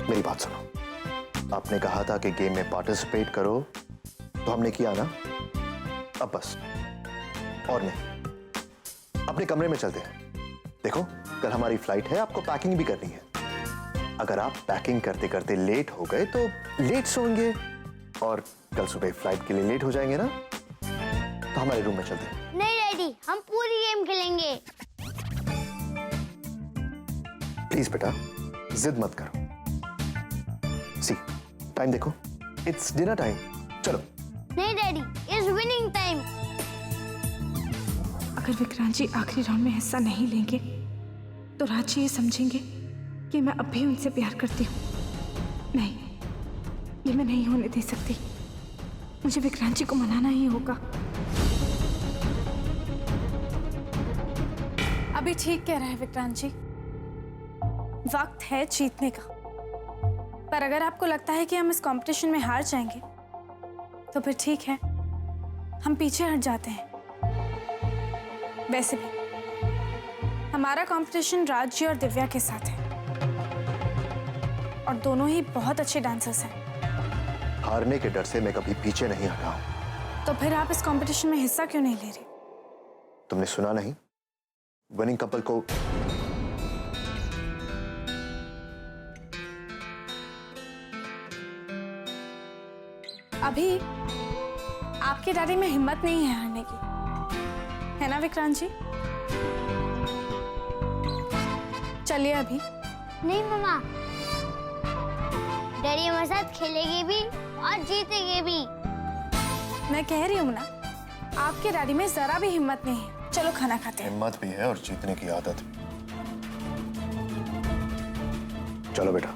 मेरी बात सुनो, आपने कहा था कि गेम में पार्टिसिपेट करो, तो हमने किया ना। अब बस और नहीं, अपने कमरे में चलते हैं। देखो कल हमारी फ्लाइट है, आपको पैकिंग भी करनी है। अगर आप पैकिंग करते करते लेट हो गए तो लेट सोएंगे और कल सुबह फ्लाइट के लिए लेट हो जाएंगे ना। तो हमारे रूम में चलते हैं। नहीं डैडी, हम पूरी गेम खेलेंगे। प्लीज बेटा, जिद मत करो। सी, टाइम देखो, इट्स डिनर टाइम। चलो। नहीं डैडी, इट्स विनिंग टाइम। अगर विक्रांत जी आखिरी राउंड में हिस्सा नहीं लेंगे तो राज जी ये समझेंगे कि मैं अब भी उनसे प्यार करती हूँ। नहीं, ये मैं नहीं होने दे सकती। मुझे विक्रांत जी को मनाना ही होगा। अभी ठीक कह रहा है विक्रांत जी, वक्त है जीतने का। पर अगर आपको लगता है कि हम इस कंपटीशन में हार जाएंगे तो फिर ठीक है, हम पीछे हट जाते हैं। वैसे भी हमारा कंपटीशन राज जी और दिव्या के साथ है और दोनों ही बहुत अच्छे डांसर्स हैं। हारने के डर से मैं कभी पीछे नहीं हटा हूं। तो फिर आप इस कंपटीशन में हिस्सा क्यों नहीं ले रहे? तुमने सुना नहीं? विनिंग कपल को अभी आपके डैडी में हिम्मत नहीं है हारने की, है ना विक्रांत जी? चलिए अभी। नहीं मम्मा, डैडी हमारे साथ खेलेंगे भी और जीतेंगे भी। मैं कह रही हूँ ना, आपके डैडी में जरा भी हिम्मत नहीं है। चलो खाना खाते हैं। हिम्मत भी है और जीतने की आदत भी। चलो बेटा।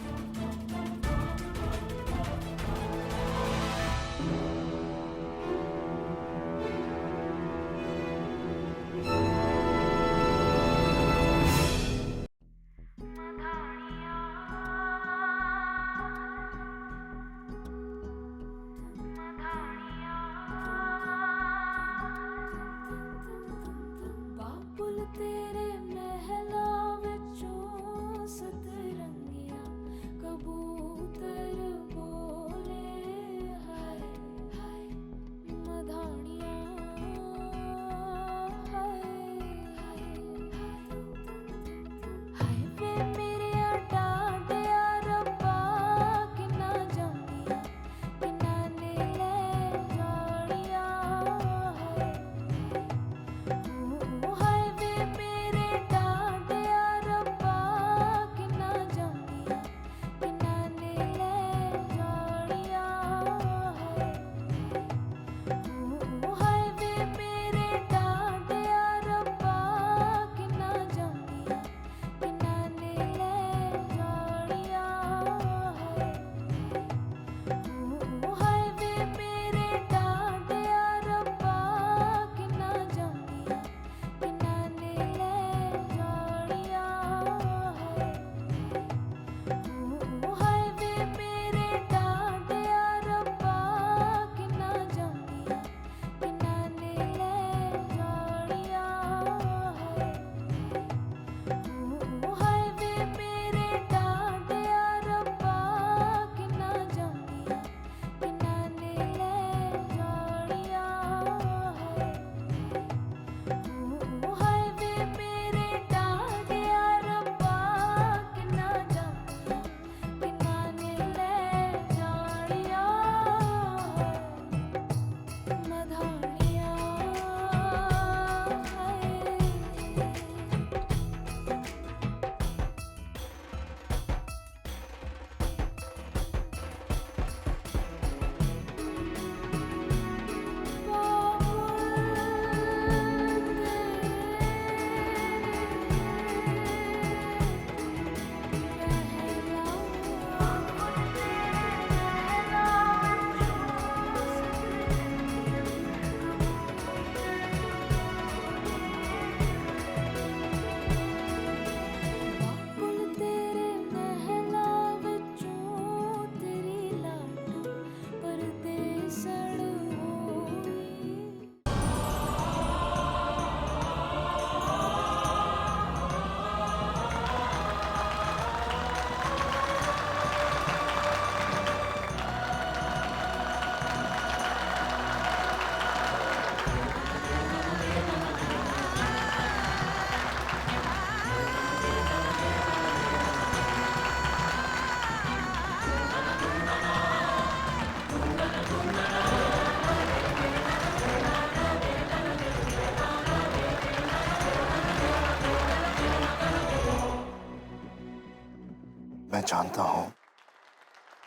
मैं जानता हूं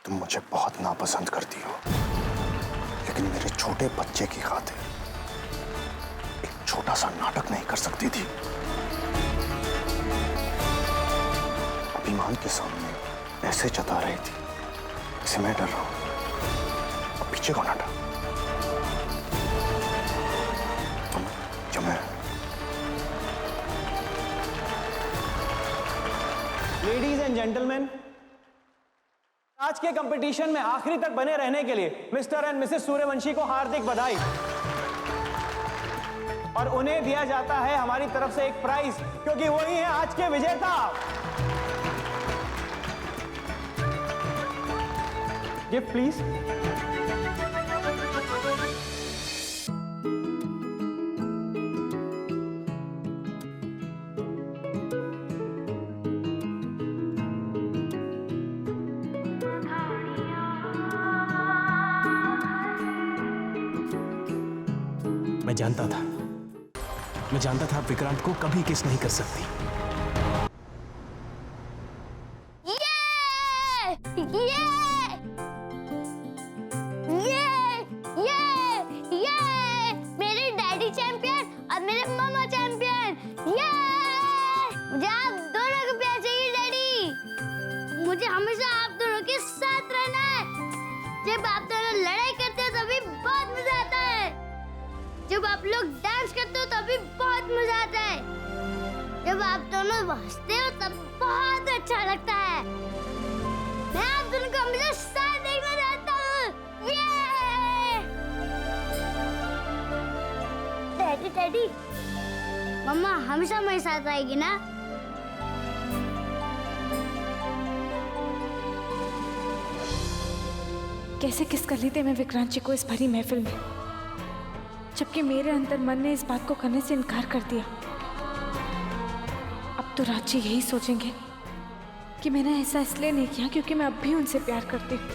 तुम मुझे बहुत नापसंद करती हो, लेकिन मेरे छोटे बच्चे की खातिर एक छोटा सा नाटक नहीं कर सकती थी। अभिमान के सामने ऐसे जता रही थी जैसे मैं डर रहा हूं। अब पीछे कौन हटा? जो मैं। लेडीज एंड जेंटलमैन, आज के कंपटीशन में आखिरी तक बने रहने के लिए मिस्टर एंड मिसेस सूर्यवंशी को हार्दिक बधाई। और उन्हें दिया जाता है हमारी तरफ से एक प्राइज, क्योंकि वही है आज के विजेता। Gift please. मैं जानता था आप विक्रांत को कभी किस नहीं कर सकती। मेरे डैडी चैंपियन और मेरे मामा चैंपियन। मुझे आप दोनों को प्यार चाहिए डैडी। मुझे हमेशा आप दोनों के साथ रहना है। जब आप दोनों लड़ाई करते हो तभी बहुत मजा आता है। जब आप लोग डांस करते हो तभी बहुत मजा आता है। जब आप दोनों हंसते हो तब बहुत अच्छा लगता है। मैं आप दोनों को हमेशा साथ देखना चाहता हूँ। डैडी डैडी, मम्मा हमेशा मेरे साथ आएगी ना? कैसे किस कर ली थी मैं विक्रांत जी को इस भरी महफिल में, जबकि मेरे अंदर मन ने इस बात को करने से इनकार कर दिया। अब तो राज जी यही सोचेंगे कि मैंने ऐसा इसलिए नहीं किया क्योंकि मैं अब भी उनसे प्यार करती हूँ,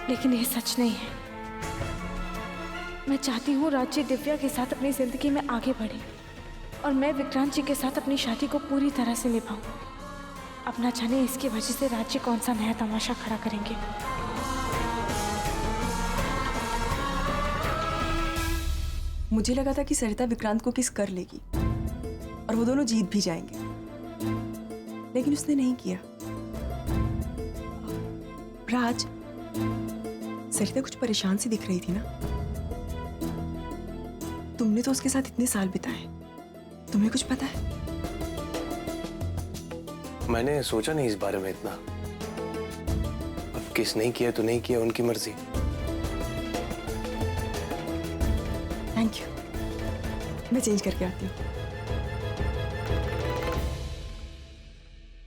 लेकिन ये सच नहीं है। मैं चाहती हूँ राज जी दिव्या के साथ अपनी जिंदगी में आगे बढ़े और मैं विक्रांत जी के साथ अपनी शादी को पूरी तरह से निभाऊं। अब ना जाने इसकी वजह से राज जी कौन सा नया तमाशा खड़ा करेंगे। मुझे लगा था कि सरिता विक्रांत को किस कर लेगी और वो दोनों जीत भी जाएंगे, लेकिन उसने नहीं किया। राज, सरिता कुछ परेशान सी दिख रही थी ना? तुमने तो उसके साथ इतने साल बिताए, तुम्हें कुछ पता है? मैंने सोचा नहीं इस बारे में इतना। अब किस नहीं किया तो नहीं किया, उनकी मर्जी। थैंक यू, मैं चेंज करके आती हूँ।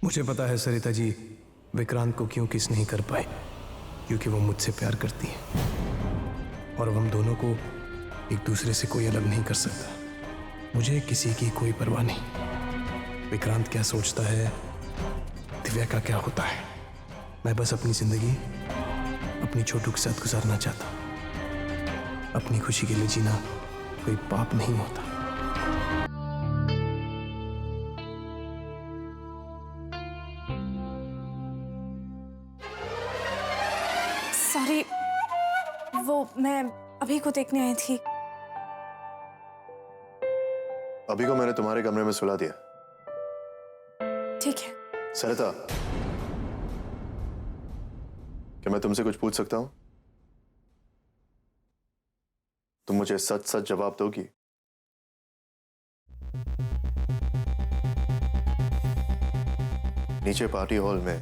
मुझे पता है सरिता जी विक्रांत को क्यों किस नहीं कर पाए, क्योंकि वो मुझसे प्यार करती है और हम दोनों को एक दूसरे से कोई अलग नहीं कर सकता। मुझे किसी की कोई परवाह नहीं। विक्रांत क्या सोचता है, दिव्या का क्या होता है, मैं बस अपनी जिंदगी अपनी छोटू के साथ गुजारना चाहता। अपनी खुशी के लिए जीना कोई पाप नहीं होता। सॉरी, वो मैं अभी को देखने आई थी। अभी को मैंने तुम्हारे कमरे में सुला दिया। ठीक है। सरिता, क्या मैं तुमसे कुछ पूछ सकता हूं? तुम मुझे सच सच जवाब दोगी? नीचे पार्टी हॉल में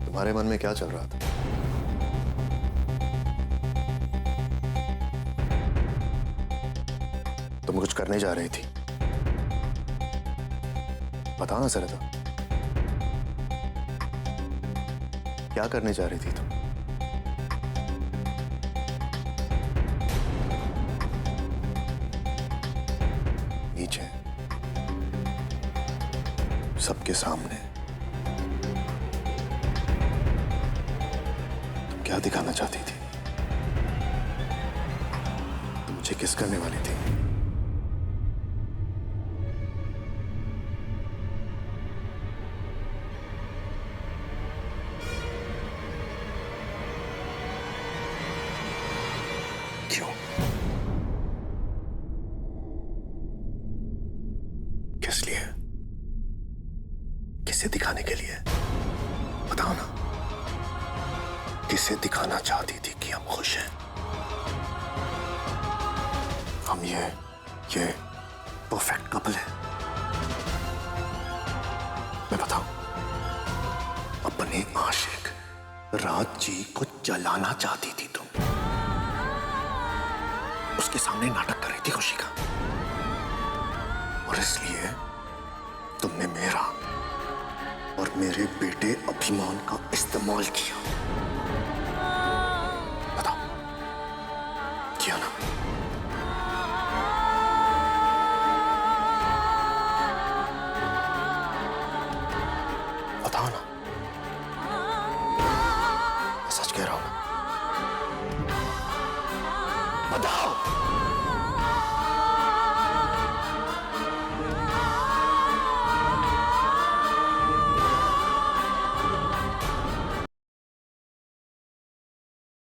तुम्हारे मन में क्या चल रहा था? तुम कुछ करने जा रही थी, बताओ ना सरिता, क्या करने जा रही थी तुम? नीचे सबके सामने तुम क्या दिखाना चाहती थी? तुम मुझे किस करने वाली थी? किसे दिखाने के लिए? बताओ ना, किसे दिखाना चाहती थी कि हम खुश हैं? हम ये परफेक्ट कपल है। मैं बताऊं, अपने आशिक राज जी को जलाना चाहती थी तुम। उसके सामने नाटक कर रही थी खुशी का, और इसलिए तुमने मेरा और मेरे बेटे अभिमान का इस्तेमाल किया। बताओ, किया ना? बताओ ना, मैं सच कह रहा हूं ना? बताओ।